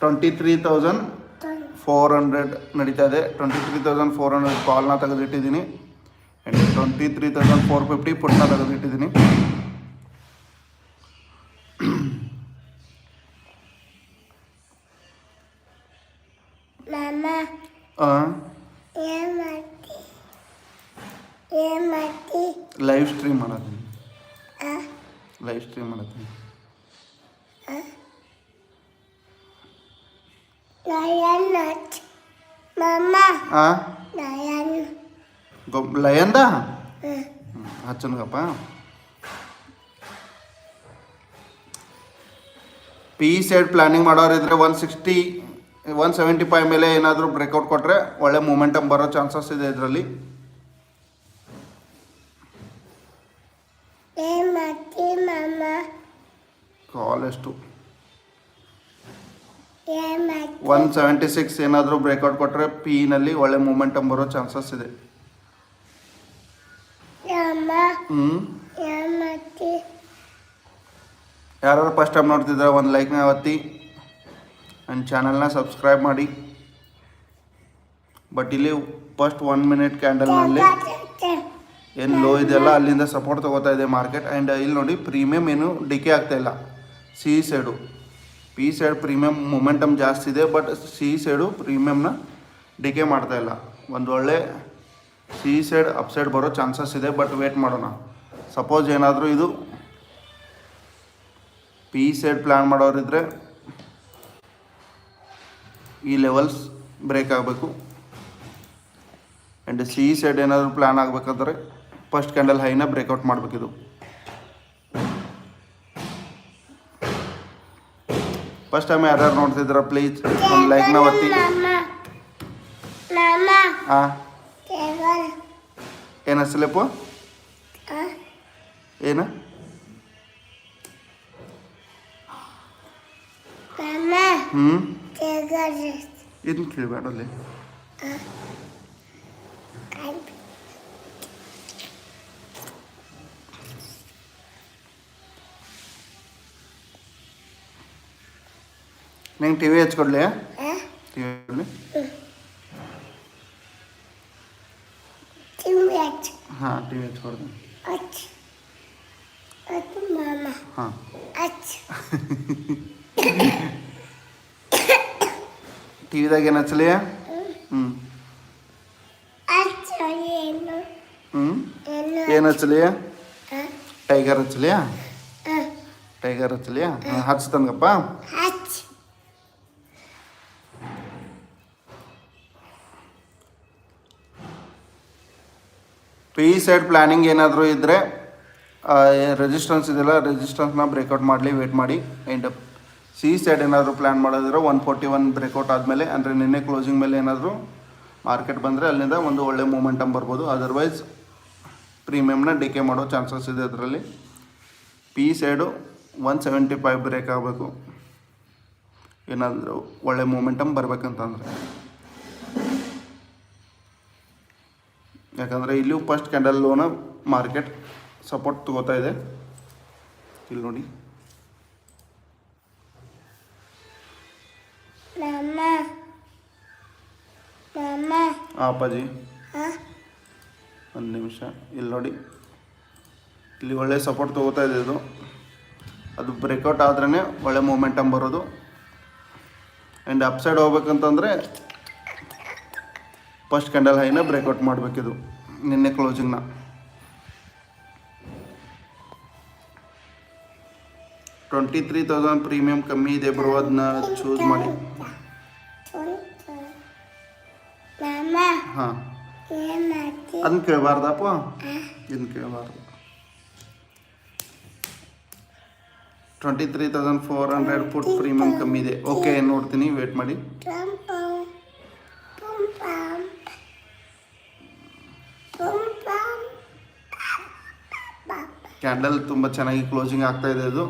$23,400 ನಡೀತಾ ಇದೆ. 23,400 ಕಾಲ್ನ ತೆಗೆದಿಟ್ಟಿದ್ದೀನಿ. ಆ್ಯಂಡ್ 23,450 ಪುಟ್ನ ತೆಗೆದಿಟ್ಟಿದ್ದೀನಿ. ಲೈವ್ ಸ್ಟ್ರೀಮ್ ಮಾಡತ್ತೀನಿ. ಲಯನ್ದ ಹಚ್ಚನ್ಗಪ್ಪ. ಪಿ ಸೈಡ್ ಪ್ಲಾನಿಂಗ್ ಮಾಡೋರಿದ್ರೆ 175 ಮೇಲೆ ಏನಾದರೂ ಬ್ರೇಕೌಟ್ ಕೊಟ್ಟರೆ ಒಳ್ಳೆ ಮೂಮೆಂಟಮ್ ಬರೋ ಚಾನ್ಸಸ್ ಇದೆ ಇದರಲ್ಲಿ. ಕಾಲ್ ಎಷ್ಟು 176 ಏನಾದರೂ ಬ್ರೇಕೌಟ್ ಕೊಟ್ಟರೆ ಪಿನಲ್ಲಿ ಒಳ್ಳೆ ಮೂಮೆಂಟಮ್ ಬರೋ ಚಾನ್ಸಸ್ ಇದೆ. ಯಾರು ಫಸ್ಟ್ ಟೈಮ್ ನೋಡ್ತಿದ್ರೆ ಒಂದು ಲೈಕ್ನ ಒತ್ತಿ ನನ್ನ ಚಾನಲ್ನ ಸಬ್ಸ್ಕ್ರೈಬ್ ಮಾಡಿ. ಬಟ್ ಇಲ್ಲಿ ಫಸ್ಟ್ 1 ಮಿನಿಟ್ ಕ್ಯಾಂಡಲ್ನಲ್ಲಿ ಏನು ಲೋ ಇದೆಯಲ್ಲ ಅಲ್ಲಿಂದ ಸಪೋರ್ಟ್ ತೊಗೋತಾ ಇದೆ ಮಾರ್ಕೆಟ್. ಆ್ಯಂಡ್ ಇಲ್ಲಿ ನೋಡಿ ಪ್ರೀಮಿಯಮ್ ಏನು ಡಿಕೆ ಆಗ್ತಾಯಿಲ್ಲ. C side P side premium momentum ಜಾಸ್ತಿ ಇದೆ, ಬಟ್ ಸಿ ಸೈಡು ಪ್ರೀಮಿಯಮ್ನ ಡಿಕೆ ಮಾಡ್ತಾಯಿಲ್ಲ. ಒಂದು ಒಳ್ಳೆ ಸಿ ಸೈಡ್ ಅಪ್ಸೈಡ್ ಬರೋ ಚಾನ್ಸಸ್ ಇದೆ, ಬಟ್ ವೇಟ್ ಮಾಡೋಣ. ಸಪೋಸ್ ಏನಾದರೂ ಇದು ಪಿ ಸೈಡ್ ಪ್ಲ್ಯಾನ್ ಮಾಡೋರಿದ್ರೆ ಈ ಲೆವೆಲ್ಸ್ ಬ್ರೇಕ್ ಆಗಬೇಕು. ಆ್ಯಂಡ್ ಸಿ ಸೈಡ್ ಏನಾದರೂ ಪ್ಲ್ಯಾನ್ ಆಗಬೇಕಂದ್ರೆ ಫಸ್ಟ್ ಕ್ಯಾಂಡಲ್ ಹೈನ ಬ್ರೇಕೌಟ್ ಮಾಡಬೇಕಿದು. ಫಸ್ಟ್ ಟೈಮ್ ಯಾರ್ಯಾರು ನೋಡ್ತಿದ್ದೀರ ಪ್ಲೀಸ್ ಒಂದು ಲೈಕ್ನ ಒತ್ತಿ. ಹಾಂ ಏನು ಹಚ್ಚಲಪ್ಪ ಏನು ಇದನ್ನು ಕೇಳಬೇಡಲ್ಲಿ. ನಂಗೆ ಟಿ ವಿ ಹಚ್ಕೊಡ್ಲಿ? ಹಾಂ ಟಿ ವಿ ಹಚ್ಕೊಡ್ತೀನಿ. ಹಾಂ ಟಿ ವಿದಾಗ ಏನು ಹಚ್ಚಲಿ? ಏನು ಹಚ್ಚಲಿ? ಟೈಗರ್ ಹಚ್ಚಲಿಯಾ? ಟೈಗರ್ ಹಚ್ಚಲಿಯಾ? ಹಚ್ತಂಗಪ್ಪ. ಪಿ ಸೈಡ್ ಪ್ಲ್ಯಾನಿಂಗ್ ಏನಾದರೂ ಇದ್ದರೆ ರೆಸಿಸ್ಟೆನ್ಸ್ ಇದೆಯಲ್ಲ ರೆಸಿಸ್ಟೆನ್ಸ್ನ ಬ್ರೇಕೌಟ್ ಮಾಡಲಿ, ವೇಟ್ ಮಾಡಿ. ಆ್ಯಂಡ್ ಸಿ ಸೈಡ್ ಏನಾದರೂ ಪ್ಲ್ಯಾನ್ ಮಾಡೋದಿದ್ರೆ 141 ಬ್ರೇಕೌಟ್ ಆದಮೇಲೆ, ಅಂದರೆ ನಿನ್ನೆ ಕ್ಲೋಸಿಂಗ್ ಮೇಲೆ ಏನಾದರೂ ಮಾರ್ಕೆಟ್ ಬಂದರೆ ಅಲ್ಲಿಂದ ಒಂದು ಒಳ್ಳೆ ಮೂಮೆಂಟಮ್ ಬರ್ಬೋದು. ಅದರ್ವೈಸ್ ಪ್ರೀಮಿಯಮ್ನ ಡಿಕೆ ಮಾಡೋ ಚಾನ್ಸಸ್ ಇದೆ ಅದರಲ್ಲಿ. ಪಿ ಸೈಡು 175 ಬ್ರೇಕ್ ಆಗಬೇಕು ಏನಾದರೂ ಒಳ್ಳೆ ಮೂಮೆಂಟಮ್ ಬರಬೇಕಂತಂದರೆ. ಯಾಕಂದರೆ ಇಲ್ಲೂ ಫಸ್ಟ್ ಕ್ಯಾಂಡಲ್ ಲೋನ ಮಾರ್ಕೆಟ್ ಸಪೋರ್ಟ್ ತಗೋತಾ ಇದೆ. ಇಲ್ಲಿ ನೋಡಿ ಅಪ್ಪಾಜಿ ಒಂದು ನಿಮಿಷ. ಇಲ್ಲಿ ನೋಡಿ ಇಲ್ಲಿ ಒಳ್ಳೆ ಸಪೋರ್ಟ್ ತೊಗೋತಾ ಇದೆ ಇದು. ಅದು ಬ್ರೇಕೌಟ್ ಆದ್ರೇ ಒಳ್ಳೆ ಮೂಮೆಂಟಮ್ ಬರೋದು. ಆ್ಯಂಡ್ ಅಪ್ಸೈಡ್ ಹೋಗ್ಬೇಕಂತಂದರೆ ಫಸ್ಟ್ ಕ್ಯಾಂಡಲ್ ಹೈನ ಬ್ರೇಕೌಟ್ ಮಾಡಬೇಕಿದು ನಿನ್ನೆ ಕ್ಲೋಸಿಂಗ್ನ. $23,000 ಪ್ರೀಮಿಯಮ್ ಕಮ್ಮಿ ಇದೆ ಬ್ರೋ, ಅದನ್ನ ಚೂಸ್ ಮಾಡಿ. ಹಾಂ ಅದನ್ನ ಕೇಳಬಾರ್ದಪ್ಪ, ಇದನ್ನು ಕೇಳಬಾರ್ದು. 23,400 ಫುಟ್ ಪ್ರೀಮಿಯಮ್ ಕಮ್ಮಿ ಇದೆ. ಓಕೆ ನೋಡ್ತೀನಿ, ವೇಟ್ ಮಾಡಿ. ಕ್ಯಾಂಡಲ್ ತುಂಬ ಚೆನ್ನಾಗಿ ಕ್ಲೋಸಿಂಗ್ ಆಗ್ತಾ ಇದೆ ಇದು.